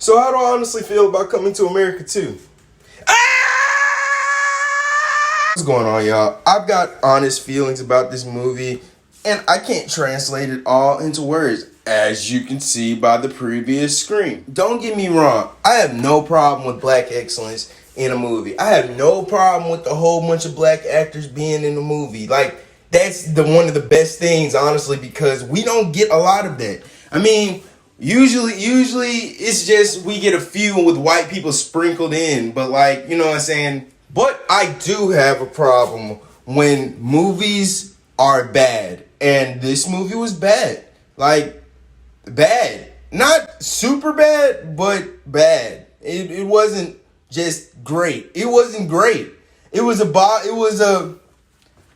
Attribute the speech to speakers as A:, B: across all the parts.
A: So how do I honestly feel about Coming to America 2? What's going on, y'all? I've got honest feelings about this movie, and I can't translate it all into words, as you can see by the previous screen. Don't get me wrong, I have no problem with black excellence in a movie. I have no problem with a whole bunch of black actors being in the movie. Like, that's one of the best things, honestly, because we don't get a lot of that. I mean, usually it's just we get a few with white people sprinkled in, but like, you know what I'm saying? But I do have a problem when movies are bad. And this movie was bad. Like, bad. Not super bad, but bad. It wasn't just great. It wasn't great. It was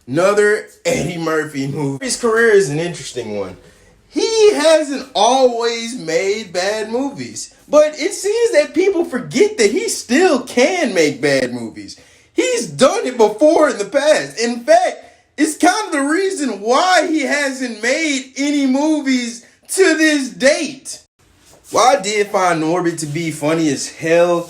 A: another Eddie Murphy movie. His career is an interesting one. He hasn't always made bad movies, but it seems that people forget that he still can make bad movies. He's done it before in the past. In fact, it's kind of the reason why he hasn't made any movies to this date. While I did find Norbit to be funny as hell,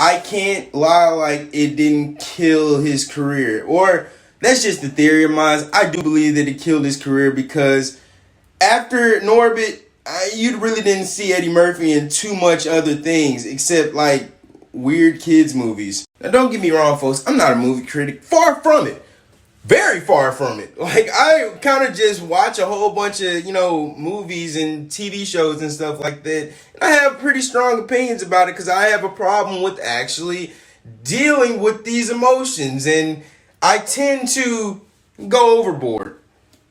A: I can't lie, like, it didn't kill his career. Or that's just a theory of mine. I do believe that it killed his career because after Norbit, you really didn't see Eddie Murphy in too much other things except like weird kids movies. Now don't get me wrong, folks, I'm not a movie critic. Far from it. Very far from it. Like, I kind of just watch a whole bunch of, movies and TV shows and stuff like that. And I have pretty strong opinions about it because I have a problem with actually dealing with these emotions. And I tend to go overboard.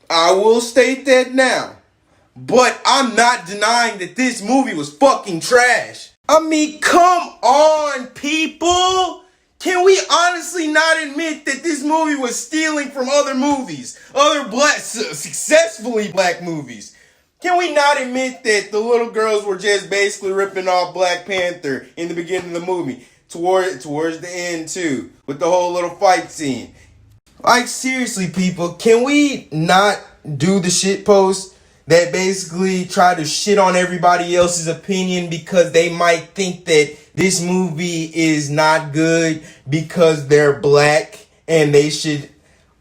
A: I will state that now. But I'm not denying that this movie was fucking trash. I mean, come on, people. Can we honestly not admit that this movie was stealing from other movies? Other successfully black movies? Can we not admit that the little girls were just basically ripping off Black Panther in the beginning of the movie? Towards the end, too. With the whole little fight scene. Like, seriously, people, can we not do the shit post that basically try to shit on everybody else's opinion because they might think that this movie is not good because they're black and they should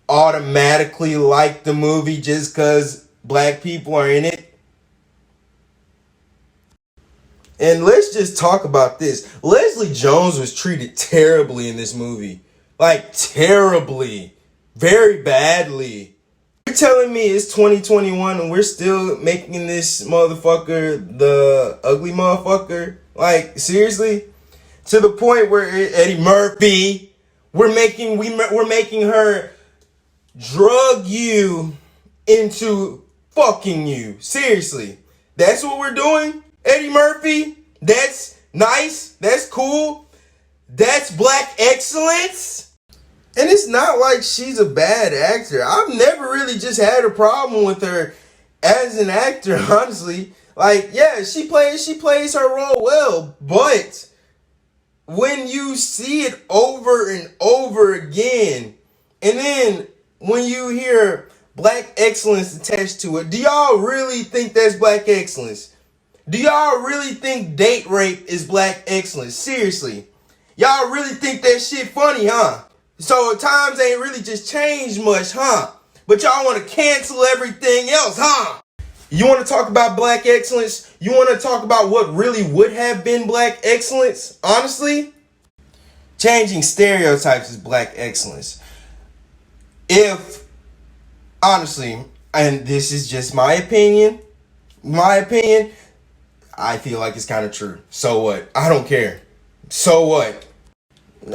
A: automatically like the movie just because black people are in it? And let's just talk about this. Leslie Jones was treated terribly in this movie. Like, terribly. Very badly. You're telling me it's 2021 and we're still making this motherfucker the ugly motherfucker? Like, seriously? To the point where Eddie Murphy, we're making her drug you into fucking you. Seriously. That's what we're doing? Eddie Murphy? That's nice. That's cool. That's black excellence. And it's not like she's a bad actor. I've never really just had a problem with her as an actor, honestly. Like, yeah, she plays her role well, but when you see it over and over again, and then when you hear black excellence attached to it, do y'all really think that's black excellence? Do y'all really think date rape is black excellence? Seriously. Y'all really think that shit funny, huh? So times ain't really just changed much, huh? But y'all want to cancel everything else, huh? You want to talk about black excellence? You want to talk about what really would have been black excellence? Honestly, changing stereotypes is black excellence. Honestly, and this is just my opinion, I feel like it's kind of true. So what? I don't care. So what?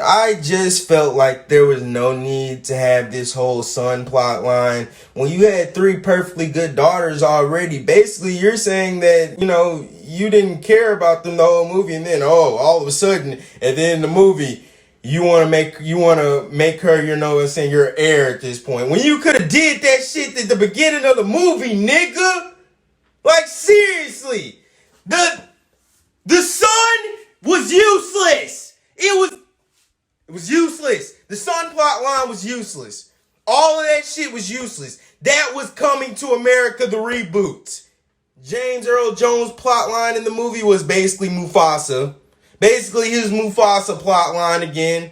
A: I just felt like there was no need to have this whole son plot line. When you had 3 perfectly good daughters already, basically you're saying that, you didn't care about them the whole movie, and then, all of a sudden, at the end of the movie, you want to make her, your heir at this point. When you could have did that shit at the beginning of the movie, nigga. Like, seriously. The son was useless. It was useless. The son plot line was useless. All of that shit was useless. That was Coming to America, the reboot. James Earl Jones' plotline in the movie was basically Mufasa. Basically, his Mufasa plotline again.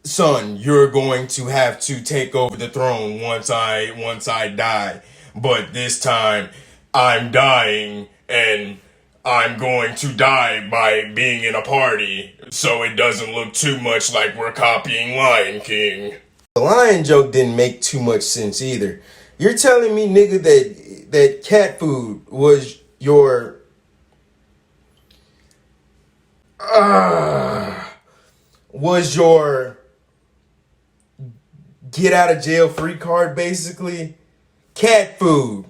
A: Son, you're going to have to take over the throne once I die. But this time, I'm dying, and I'm going to die by being in a party, so it doesn't look too much like we're copying Lion King. The lion joke didn't make too much sense either. You're telling me, nigga, that cat food was your was your get out of jail free card, basically? Cat food.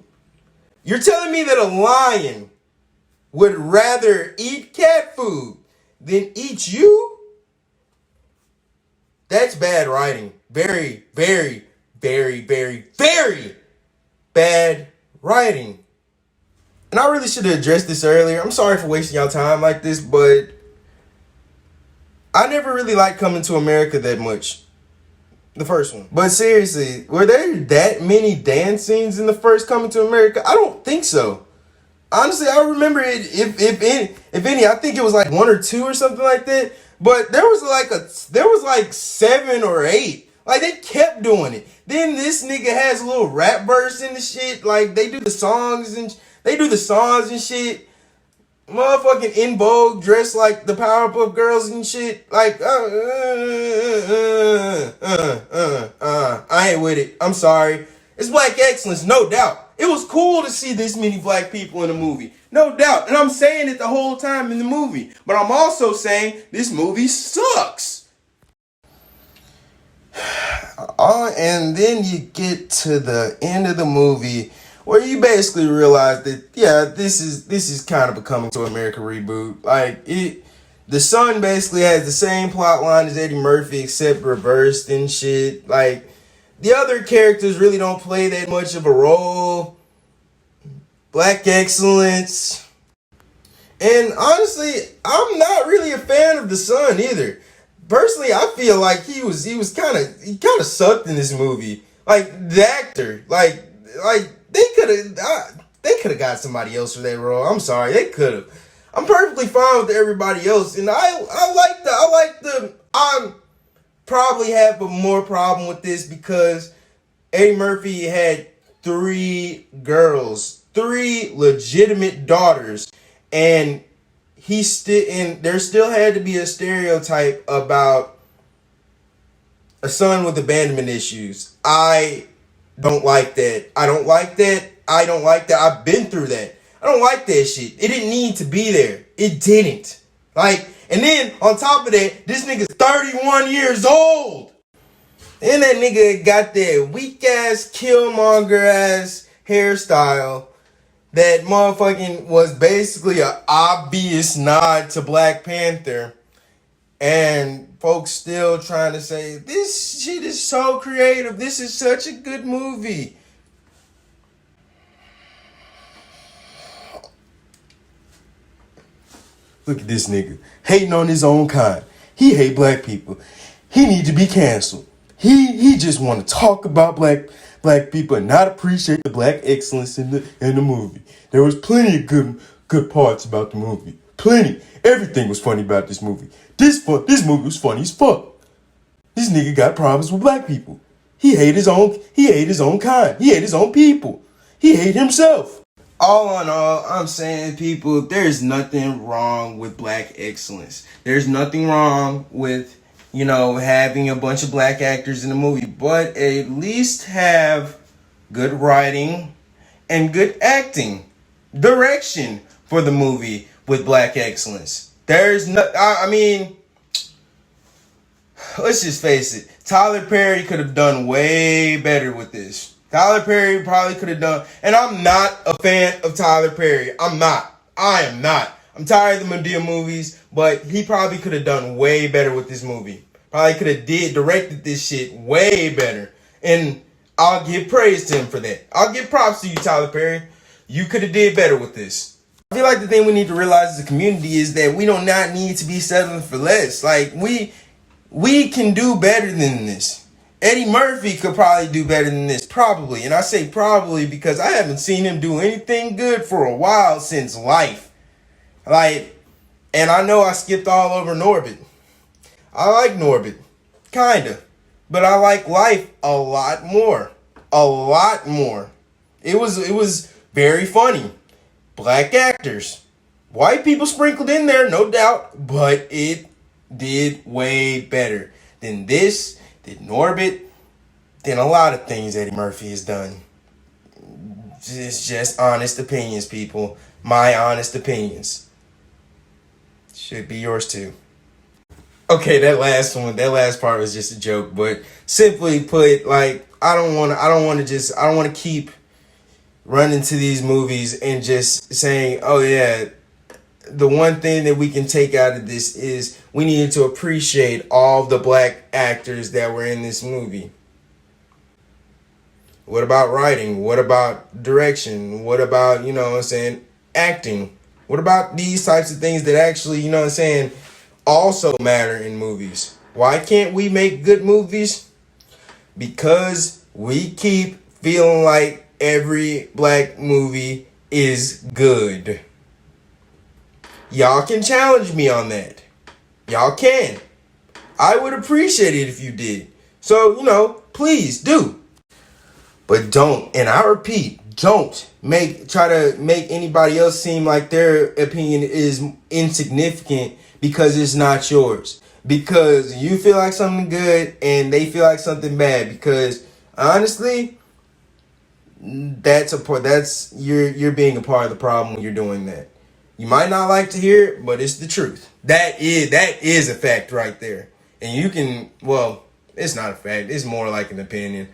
A: You're telling me that a lion would rather eat cat food than eat you? That's bad writing. Very, very, very, very, very bad writing. And I really should have addressed this earlier. I'm sorry for wasting y'all time like this, but I never really liked Coming to America that much. The first one. But seriously, were there that many dance scenes in the first Coming to America? I don't think so. Honestly, I remember it. If any, I think it was like one or two or something like that. But there was like 7 or 8. Like they kept doing it. Then this nigga has a little rap verse in the shit. Like they do the songs and shit. Motherfucking In Vogue dressed like the Powerpuff Girls and shit. Like I ain't with it. I'm sorry. It's black excellence, no doubt. It was cool to see this many black people in a movie. No doubt. And I'm saying it the whole time in the movie. But I'm also saying this movie sucks. And then you get to the end of the movie where you basically realize that, yeah, this is kind of a Coming to America reboot. Like, the son basically has the same plot line as Eddie Murphy, except reversed and shit. Like, the other characters really don't play that much of a role. Black excellence. And honestly, I'm not really a fan of the son either. Personally, I feel like he kind of sucked in this movie. Like the actor, like they could have got somebody else for that role. I'm sorry, they could have. I'm perfectly fine with everybody else, and I probably have a more problem with this because Eddie Murphy had 3 girls, 3 legitimate daughters, and there still had to be a stereotype about a son with abandonment issues. I don't like that. I've been through that. I don't like that shit. It didn't need to be there. It didn't. Like, and then on top of that, this nigga's 31 years old. And that nigga got that weak ass, Killmonger ass hairstyle that motherfucking was basically an obvious nod to Black Panther. And folks still trying to say, this shit is so creative. This is such a good movie. Look at this nigga hating on his own kind. He hate black people. He need to be canceled. He just want to talk about black people and not appreciate the black excellence in the movie. There was plenty of good parts about the movie. Plenty. Everything was funny about this movie. This movie was funny as fuck. This nigga got problems with black people. He hate his own kind. He hate his own people. He hate himself. All in all, I'm saying, people, there's nothing wrong with black excellence. There's nothing wrong with, having a bunch of black actors in a movie, but at least have good writing and good acting, direction for the movie with black excellence. Let's just face it. Tyler Perry could have done way better with this. Tyler Perry probably could have done, and I'm not a fan of Tyler Perry. I am not. I'm tired of the Madea movies, but he probably could have done way better with this movie. Probably could have directed this shit way better. And I'll give praise to him for that. I'll give props to you, Tyler Perry. You could have did better with this. I feel like the thing we need to realize as a community is that we do not need to be settling for less. Like, we can do better than this. Eddie Murphy could probably do better than this, probably. And I say probably because I haven't seen him do anything good for a while since Life. Like, and I know I skipped all over Norbit. I like Norbit, kinda, but I like Life a lot more. A lot more. It was very funny. Black actors. White people sprinkled in there, no doubt, but it did way better than this, than Norbit, than a lot of things Eddie Murphy has done. It's just honest opinions, people. My honest opinions. Should be yours too. Okay, that last part was just a joke, but simply put, like, I don't want to keep running to these movies and just saying, oh yeah, the one thing that we can take out of this is we needed to appreciate all the black actors that were in this movie. What about writing? What about direction? What about, acting? What about these types of things that actually, also matter in movies? Why can't we make good movies? Because we keep feeling like every black movie is good. Y'all can challenge me on that. Y'all can. I would appreciate it if you did. So, please do. But don't, and I repeat, don't try to make anybody else seem like their opinion is insignificant because it's not yours. Because you feel like something good and they feel like something bad. Because honestly, you're being a part of the problem when you're doing that. You might not like to hear it, but it's the truth. That is a fact right there. And you can, well, it's not a fact. It's more like an opinion.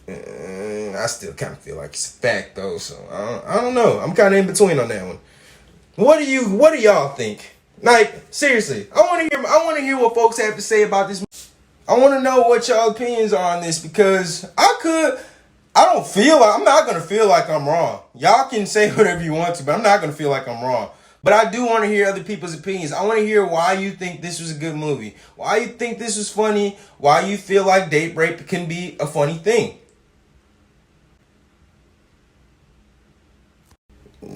A: I still kind of feel like it's a fact though. So I don't know. I'm kind of in between on that one. What do y'all think? Like, seriously, I want to hear what folks have to say about this. I want to know what y'all opinions are on this because I'm not going to feel like I'm wrong. Y'all can say whatever you want to, but I'm not going to feel like I'm wrong. But I do want to hear other people's opinions. I want to hear why you think this was a good movie. Why you think this was funny. Why you feel like date rape can be a funny thing.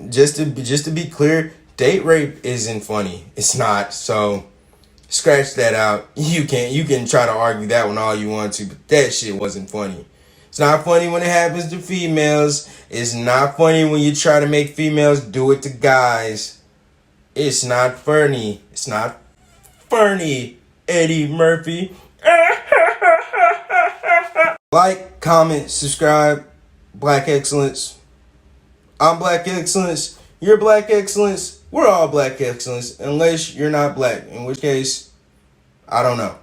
A: Just to be clear, date rape isn't funny. It's not. So scratch that out. You can try to argue that one all you want to, but that shit wasn't funny. It's not funny when it happens to females. It's not funny when you try to make females do it to guys. It's not funny. It's not funny, Eddie Murphy. Like, comment, subscribe. Black Excellence. I'm Black Excellence. You're Black Excellence. We're all Black Excellence. Unless you're not black. In which case, I don't know.